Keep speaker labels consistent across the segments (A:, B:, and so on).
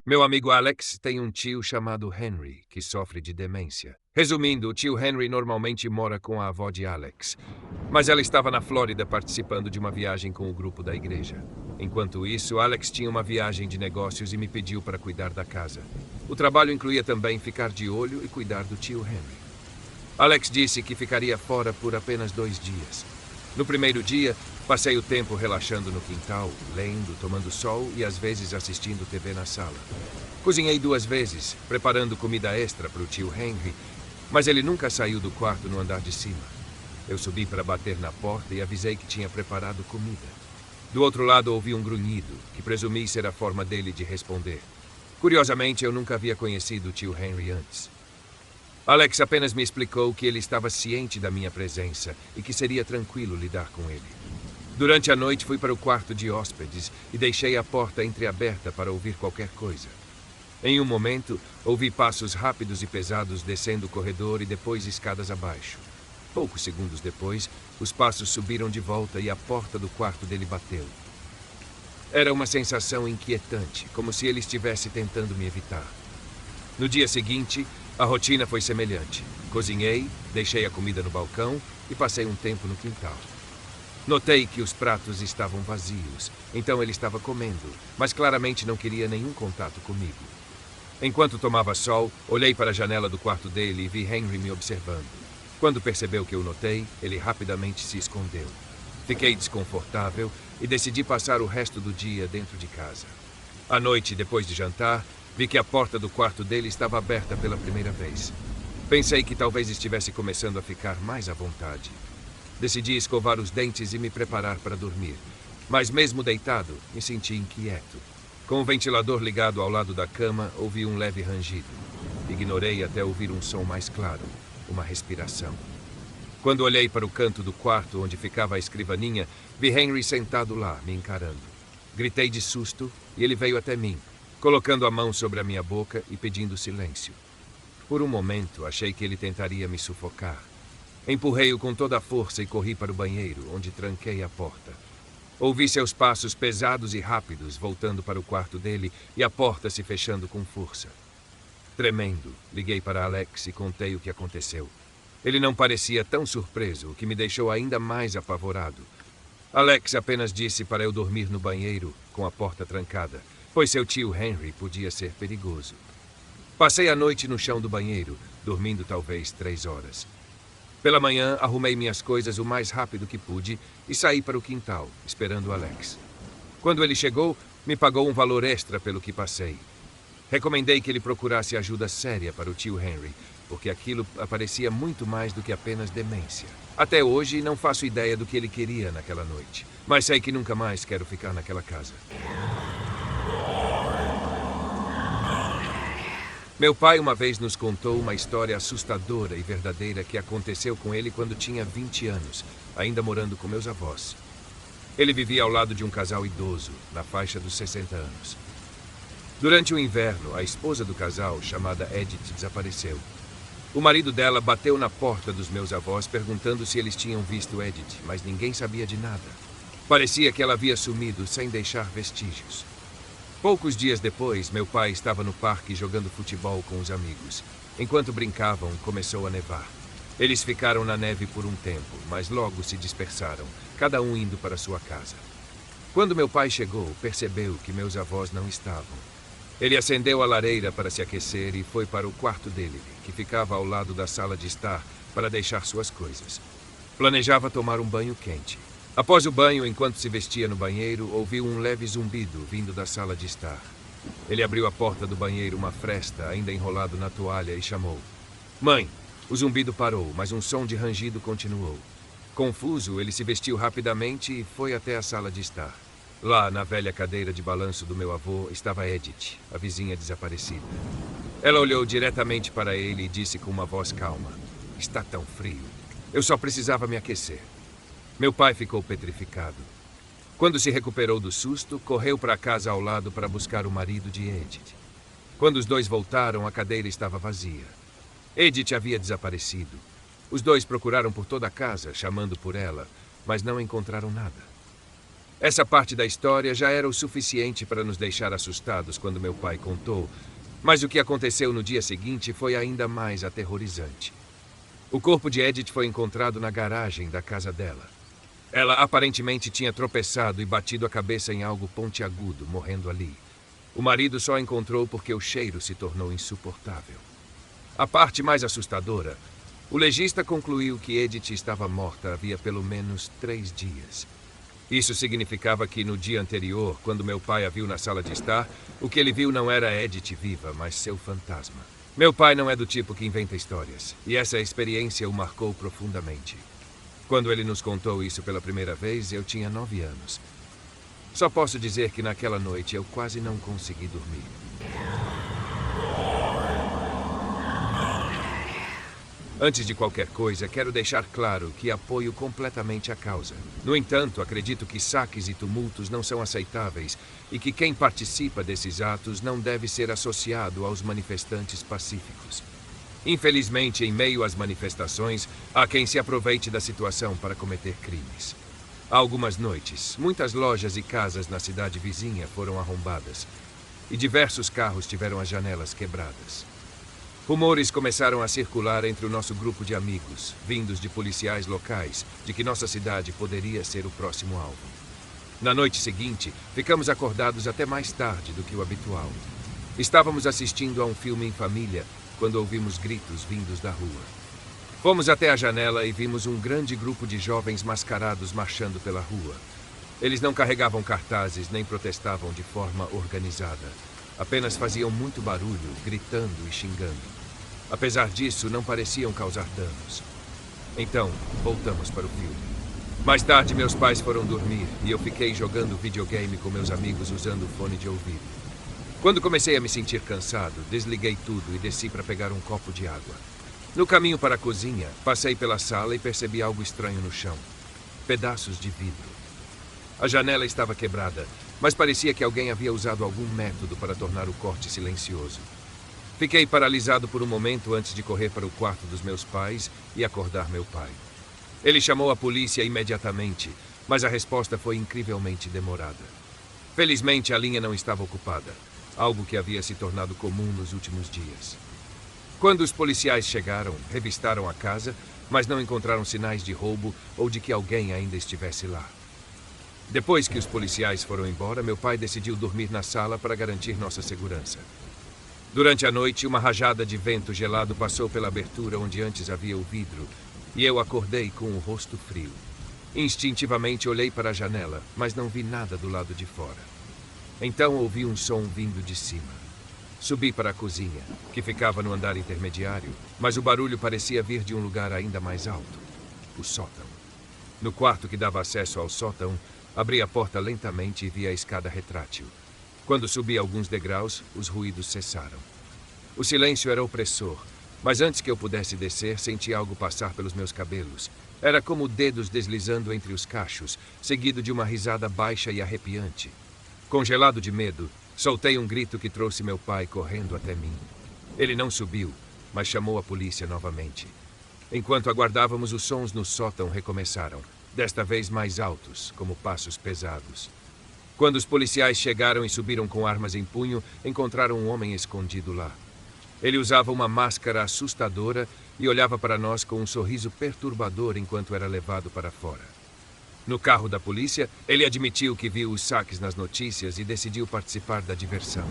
A: Meu amigo Alex tem um tio chamado Henry, que sofre de demência. Resumindo, o tio Henry normalmente mora com a avó de Alex, mas ela estava na Flórida participando de uma viagem com o grupo da igreja. Enquanto isso, Alex tinha uma viagem de negócios e me pediu para cuidar da casa. O trabalho incluía também ficar de olho e cuidar do tio Henry. Alex disse que ficaria fora por apenas 2 dias. No primeiro dia, passei o tempo relaxando no quintal, lendo, tomando sol e às vezes assistindo TV na sala. Cozinhei 2 vezes, preparando comida extra para o tio Henry, mas ele nunca saiu do quarto no andar de cima. Eu subi para bater na porta e avisei que tinha preparado comida. Do outro lado ouvi um grunhido, que presumi ser a forma dele de responder. Curiosamente, eu nunca havia conhecido o tio Henry antes. Alex apenas me explicou que ele estava ciente da minha presença e que seria tranquilo lidar com ele. Durante a noite fui para o quarto de hóspedes e deixei a porta entreaberta para ouvir qualquer coisa. Em um momento, ouvi passos rápidos e pesados descendo o corredor e depois escadas abaixo. Poucos segundos depois, os passos subiram de volta e a porta do quarto dele bateu. Era uma sensação inquietante, como se ele estivesse tentando me evitar. No dia seguinte, a rotina foi semelhante. Cozinhei, deixei a comida no balcão e passei um tempo no quintal. Notei que os pratos estavam vazios, então ele estava comendo, mas claramente não queria nenhum contato comigo. Enquanto tomava sol, olhei para a janela do quarto dele e vi Henry me observando. Quando percebeu que eu notei, ele rapidamente se escondeu. Fiquei desconfortável e decidi passar o resto do dia dentro de casa. À noite, depois de jantar, vi que a porta do quarto dele estava aberta pela primeira vez. Pensei que talvez estivesse começando a ficar mais à vontade. Decidi escovar os dentes e me preparar para dormir. Mas mesmo deitado, me senti inquieto. Com o ventilador ligado ao lado da cama, ouvi um leve rangido. Ignorei até ouvir um som mais claro, uma respiração. Quando olhei para o canto do quarto onde ficava a escrivaninha, vi Henry sentado lá, me encarando. Gritei de susto e ele veio até mim, colocando a mão sobre a minha boca e pedindo silêncio. Por um momento, achei que ele tentaria me sufocar. Empurrei-o com toda a força e corri para o banheiro, onde tranquei a porta. Ouvi seus passos pesados e rápidos voltando para o quarto dele e a porta se fechando com força. Tremendo, liguei para Alex e contei o que aconteceu. Ele não parecia tão surpreso, o que me deixou ainda mais apavorado. Alex apenas disse para eu dormir no banheiro, com a porta trancada, pois seu tio Henry podia ser perigoso. Passei a noite no chão do banheiro, dormindo talvez 3 horas. Pela manhã, arrumei minhas coisas o mais rápido que pude e saí para o quintal, esperando Alex. Quando ele chegou, me pagou um valor extra pelo que passei. Recomendei que ele procurasse ajuda séria para o tio Henry, porque aquilo parecia muito mais do que apenas demência. Até hoje, não faço ideia do que ele queria naquela noite, mas sei que nunca mais quero ficar naquela casa. Meu pai uma vez nos contou uma história assustadora e verdadeira que aconteceu com ele quando tinha 20 anos, ainda morando com meus avós. Ele vivia ao lado de um casal idoso, na faixa dos 60 anos. Durante o inverno, a esposa do casal, chamada Edith, desapareceu. O marido dela bateu na porta dos meus avós perguntando se eles tinham visto Edith, mas ninguém sabia de nada. Parecia que ela havia sumido sem deixar vestígios. Poucos dias depois, meu pai estava no parque jogando futebol com os amigos. Enquanto brincavam, começou a nevar. Eles ficaram na neve por um tempo, mas logo se dispersaram, cada um indo para sua casa. Quando meu pai chegou, percebeu que meus avós não estavam. Ele acendeu a lareira para se aquecer e foi para o quarto dele, que ficava ao lado da sala de estar, para deixar suas coisas. Planejava tomar um banho quente. Após o banho, enquanto se vestia no banheiro, ouviu um leve zumbido vindo da sala de estar. Ele abriu a porta do banheiro, uma fresta, ainda enrolado na toalha, e chamou. Mãe! O zumbido parou, mas um som de rangido continuou. Confuso, ele se vestiu rapidamente e foi até a sala de estar. Lá, na velha cadeira de balanço do meu avô, estava Edith, a vizinha desaparecida. Ela olhou diretamente para ele e disse com uma voz calma. Está tão frio. Eu só precisava me aquecer. Meu pai ficou petrificado. Quando se recuperou do susto, correu para a casa ao lado para buscar o marido de Edith. Quando os dois voltaram, a cadeira estava vazia. Edith havia desaparecido. Os dois procuraram por toda a casa, chamando por ela, mas não encontraram nada. Essa parte da história já era o suficiente para nos deixar assustados quando meu pai contou, mas o que aconteceu no dia seguinte foi ainda mais aterrorizante. O corpo de Edith foi encontrado na garagem da casa dela. Ela aparentemente tinha tropeçado e batido a cabeça em algo pontiagudo, morrendo ali. O marido só a encontrou porque o cheiro se tornou insuportável. A parte mais assustadora, o legista concluiu que Edith estava morta havia pelo menos 3 dias. Isso significava que no dia anterior, quando meu pai a viu na sala de estar, o que ele viu não era Edith viva, mas seu fantasma. Meu pai não é do tipo que inventa histórias, e essa experiência o marcou profundamente. Quando ele nos contou isso pela primeira vez, eu tinha 9 anos. Só posso dizer que naquela noite eu quase não consegui dormir. Antes de qualquer coisa, quero deixar claro que apoio completamente a causa. No entanto, acredito que saques e tumultos não são aceitáveis e que quem participa desses atos não deve ser associado aos manifestantes pacíficos. Infelizmente, em meio às manifestações, há quem se aproveite da situação para cometer crimes. Há algumas noites, muitas lojas e casas na cidade vizinha foram arrombadas e diversos carros tiveram as janelas quebradas. Rumores começaram a circular entre o nosso grupo de amigos, vindos de policiais locais, de que nossa cidade poderia ser o próximo alvo. Na noite seguinte, ficamos acordados até mais tarde do que o habitual. Estávamos assistindo a um filme em família quando ouvimos gritos vindos da rua. Fomos até a janela e vimos um grande grupo de jovens mascarados marchando pela rua. Eles não carregavam cartazes nem protestavam de forma organizada. Apenas faziam muito barulho, gritando e xingando. Apesar disso, não pareciam causar danos. Então, voltamos para o filme. Mais tarde, meus pais foram dormir e eu fiquei jogando videogame com meus amigos usando o fone de ouvido. Quando comecei a me sentir cansado, desliguei tudo e desci para pegar um copo de água. No caminho para a cozinha, passei pela sala e percebi algo estranho no chão. Pedaços de vidro. A janela estava quebrada, mas parecia que alguém havia usado algum método para tornar o corte silencioso. Fiquei paralisado por um momento antes de correr para o quarto dos meus pais e acordar meu pai. Ele chamou a polícia imediatamente, mas a resposta foi incrivelmente demorada. Felizmente, a linha não estava ocupada, algo que havia se tornado comum nos últimos dias. Quando os policiais chegaram, revistaram a casa, mas não encontraram sinais de roubo ou de que alguém ainda estivesse lá. Depois que os policiais foram embora, meu pai decidiu dormir na sala para garantir nossa segurança. Durante a noite, uma rajada de vento gelado passou pela abertura onde antes havia o vidro, e eu acordei com o rosto frio. Instintivamente olhei para a janela, mas não vi nada do lado de fora. Então ouvi um som vindo de cima. Subi para a cozinha, que ficava no andar intermediário, mas o barulho parecia vir de um lugar ainda mais alto, o sótão. No quarto que dava acesso ao sótão, abri a porta lentamente e vi a escada retrátil. Quando subi alguns degraus, os ruídos cessaram. O silêncio era opressor, mas antes que eu pudesse descer, senti algo passar pelos meus cabelos. Era como dedos deslizando entre os cachos, seguido de uma risada baixa e arrepiante. Congelado de medo, soltei um grito que trouxe meu pai correndo até mim. Ele não subiu, mas chamou a polícia novamente. Enquanto aguardávamos, os sons no sótão recomeçaram, desta vez mais altos, como passos pesados. Quando os policiais chegaram e subiram com armas em punho, encontraram um homem escondido lá. Ele usava uma máscara assustadora e olhava para nós com um sorriso perturbador enquanto era levado para fora. No carro da polícia, ele admitiu que viu os saques nas notícias e decidiu participar da diversão.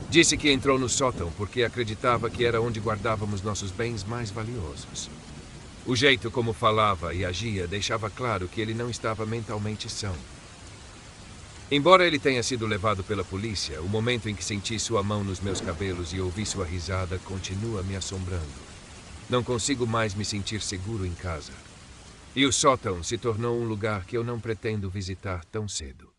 A: Disse que entrou no sótão porque acreditava que era onde guardávamos nossos bens mais valiosos. O jeito como falava e agia deixava claro que ele não estava mentalmente são. Embora ele tenha sido levado pela polícia, o momento em que senti sua mão nos meus cabelos e ouvi sua risada continua me assombrando. Não consigo mais me sentir seguro em casa. E o sótão se tornou um lugar que eu não pretendo visitar tão cedo.